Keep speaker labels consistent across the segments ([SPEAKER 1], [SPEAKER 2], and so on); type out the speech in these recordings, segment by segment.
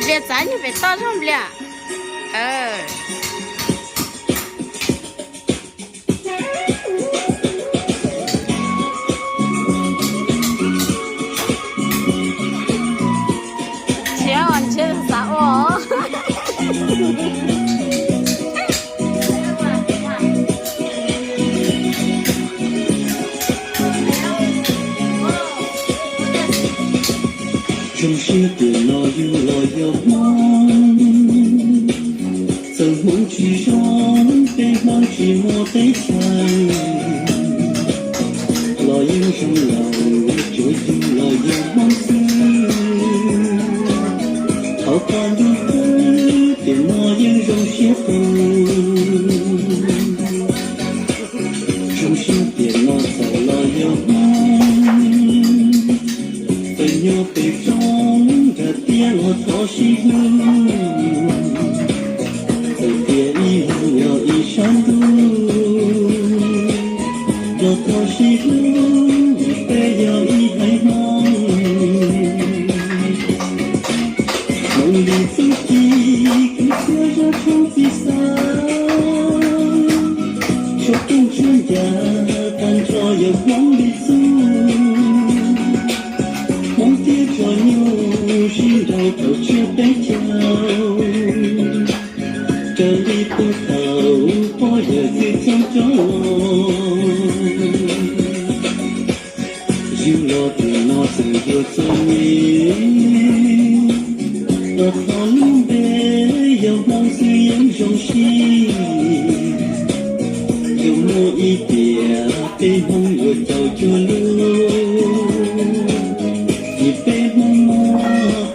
[SPEAKER 1] 别咱就别倒上不了，千万切的啥哦？trong
[SPEAKER 2] chiếc thuyền lo yêu mong giờ muốn chỉ gió tay mang chỉ một tay dài lo yêu trong lòng trôi chung lo yêu mong xin họ còn đi tới tìm lo yêu trong chiếc thuyền trong chiếc thuyền lo yêu mong tình yêu tình trong cả tiếng một thó xí hương tình kia yêu nhau ý sáng đu một thó xí hương bây giờ ý hay mong mong đi thứ chi cứ xưa ra trong vì sao cho từng chuyên gia tan cho giờ mong đi mong tiếc cho nhau xin đầu cầu chưa bé chào trời đi tôi thầu có giờ khi trong chó dịu lo từ nó từ yêu cho mình ở thôn bé yêu mong suy em trong si yêu mua ý địa cây hông ngồi chào chưa luôn vì bé mong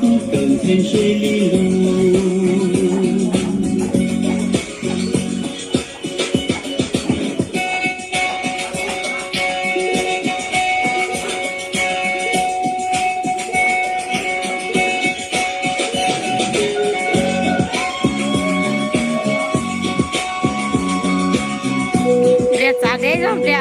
[SPEAKER 2] không cần thêm suy lý luôn
[SPEAKER 1] 别咋的上不了，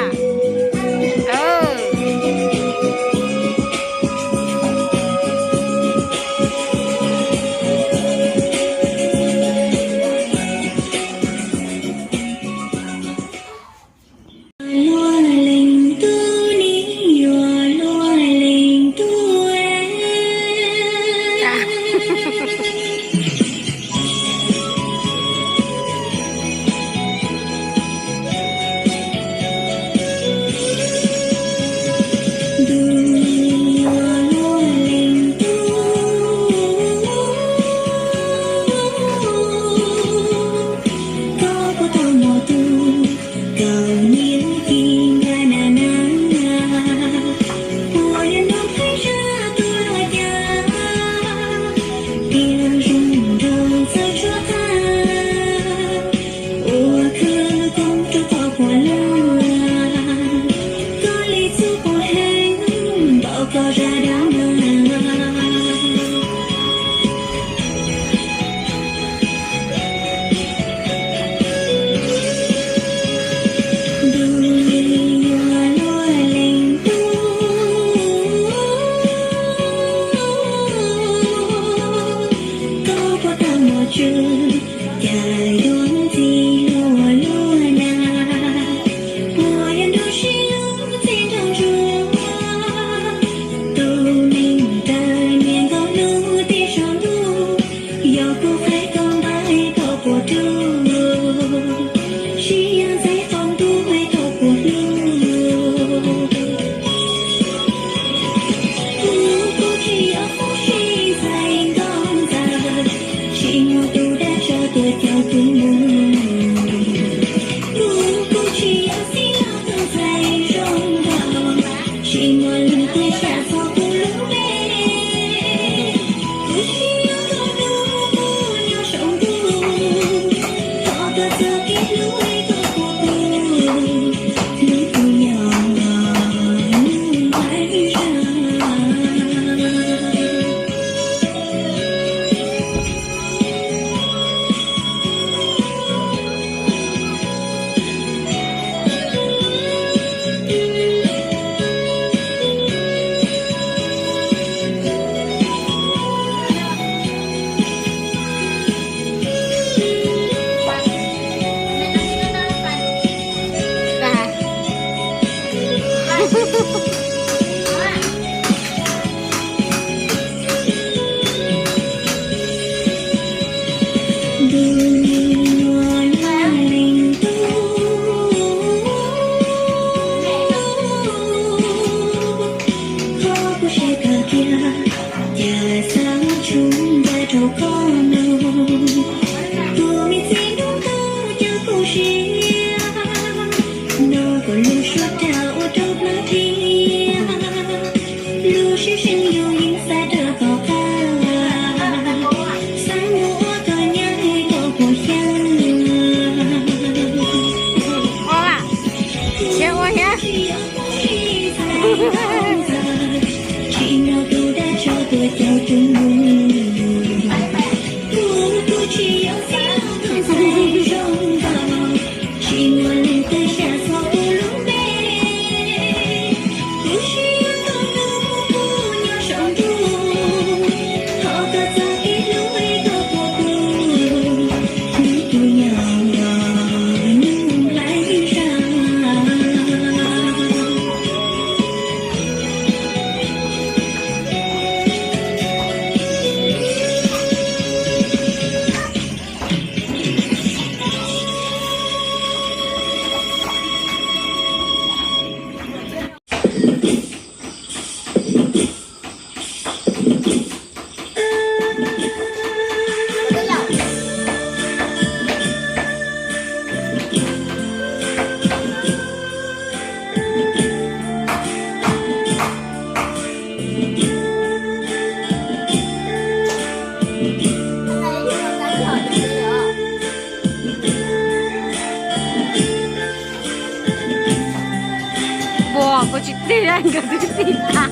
[SPEAKER 1] Bò có chị đi anh cả thứ gì à?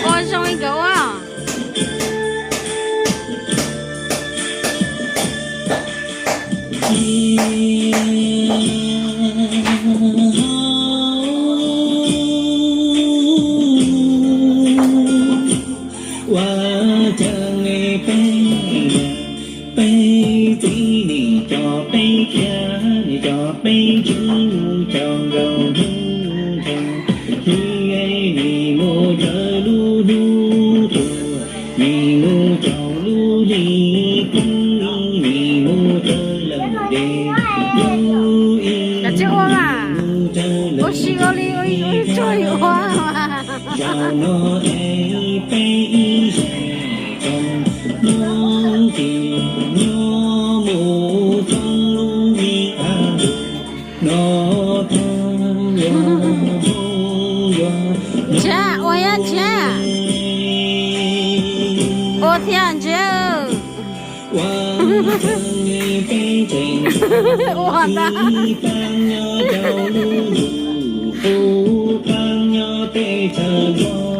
[SPEAKER 1] Ôi xong anh gấu à? Chị ôm à? Ôi chị ơi ôi trời ơi mà. Cha, ôi á cha. Ô thiên chứ. Ủa ta.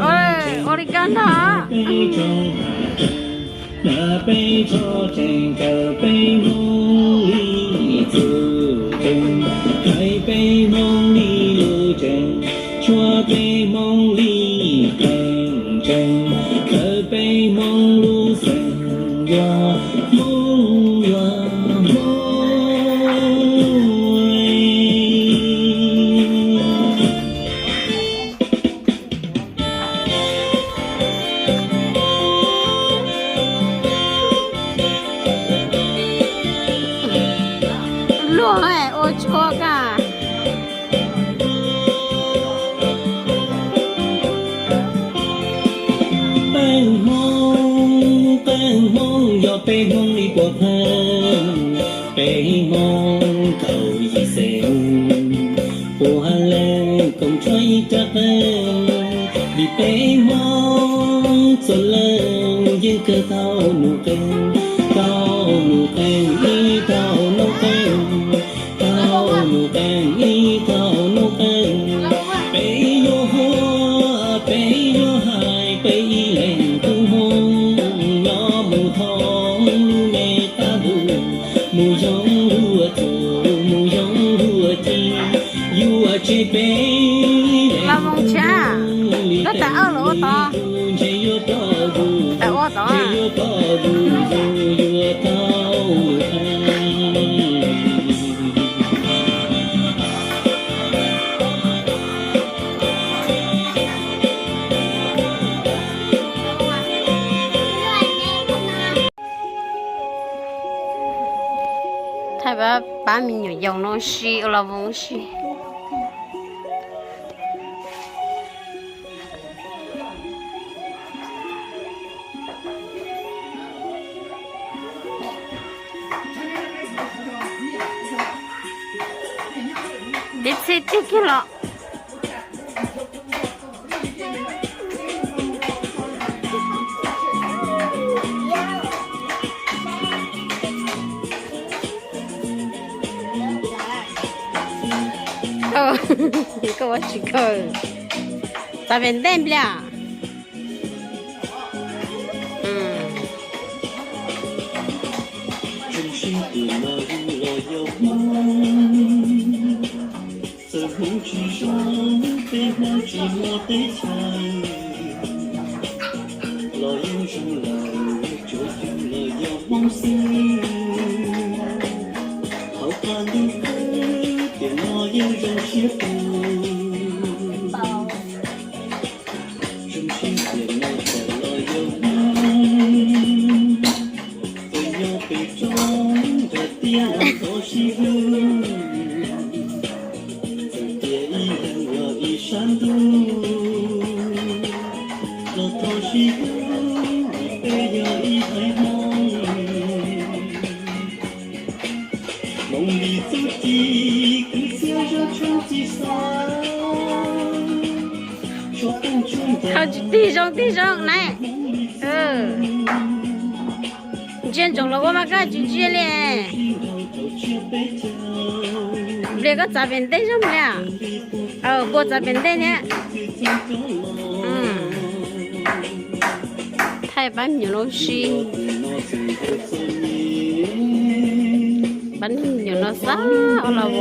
[SPEAKER 1] Ôi, oregano hả? Lúa này, ôi chua cả.
[SPEAKER 2] Bên mong do bên mong đi cuộc hơn bên mong cầu gì xem của hà lên cùng chơi chắc bên vì bên mong cho lên những cơ thao nụ tên đi thao nụ tên thao nụ tên đi thao nụ tên bên vô hoa bên vô hai bên lên tu hôn nhỏ mù thong mẹ ta buồn mù giống hùa thù mù giống hùa chi hùa chi bên
[SPEAKER 1] Là mong cha. Nó tạo lỗ to. Tạo to à? Thay ba mình nhiều dòng nó xì là vốn xì. 别吃这个了。哦，给我吃口，这边带不了。
[SPEAKER 2] 在红旗上被那寂寞的家，老英雄老就有了要梦想，好看的歌给那也让些歌，真心变了快乐有梦，不要被装的点亮多喜乐。山路，骆驼西路，背有一台梦，梦里走的可像热春的伞，说风中的。
[SPEAKER 1] 好，地上来，你见中了我们个拒绝嘞，那个这边带上不了。哦，过这边带呢。太板牛肉丝，板牛肉啥？我老公。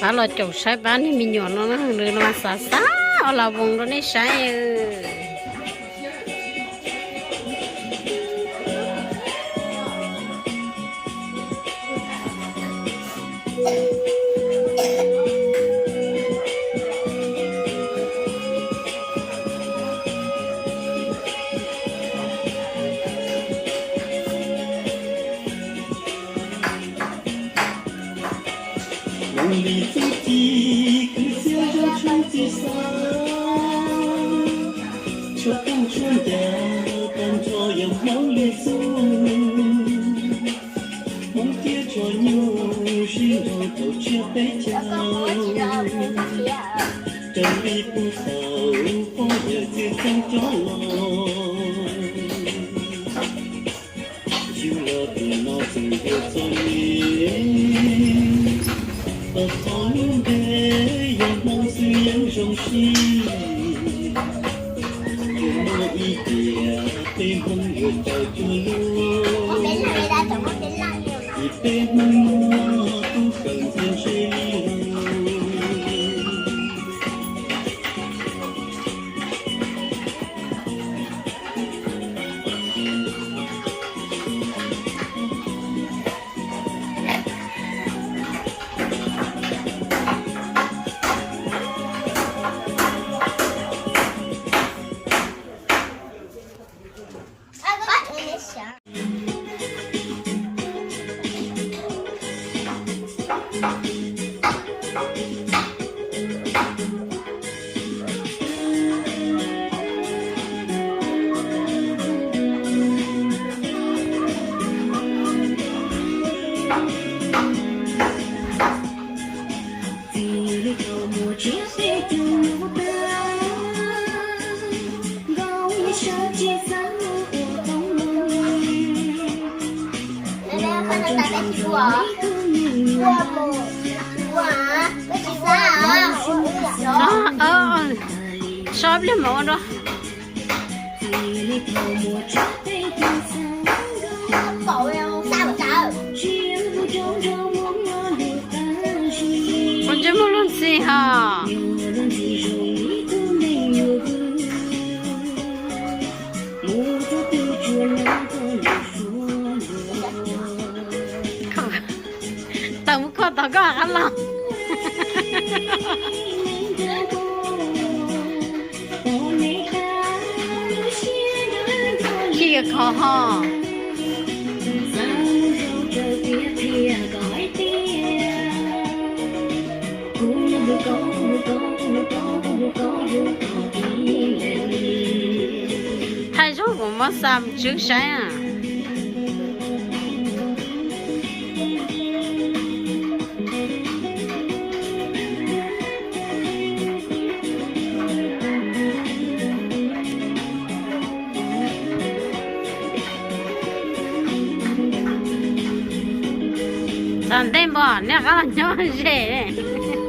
[SPEAKER 1] bà lo chậu sai bán thì mình nhỏ nó lừa nó xả xả ở là vùng đó này sai
[SPEAKER 2] 梦里走的可像热春的伞，秋风吹的跟着阳光里走，梦贴着牛，心中都却被叫，站立不走，风也最终着落，有了电脑怎会走你？把草原的阳光虽然熟悉，有那一点被梦又照着路，一杯梦都放在水里。
[SPEAKER 1] shop lên món đó con chơi một lần gì hả tao có ăn lòng kia khó ha 太少我们三只山啊。Santai bo, ni kalau jangan je.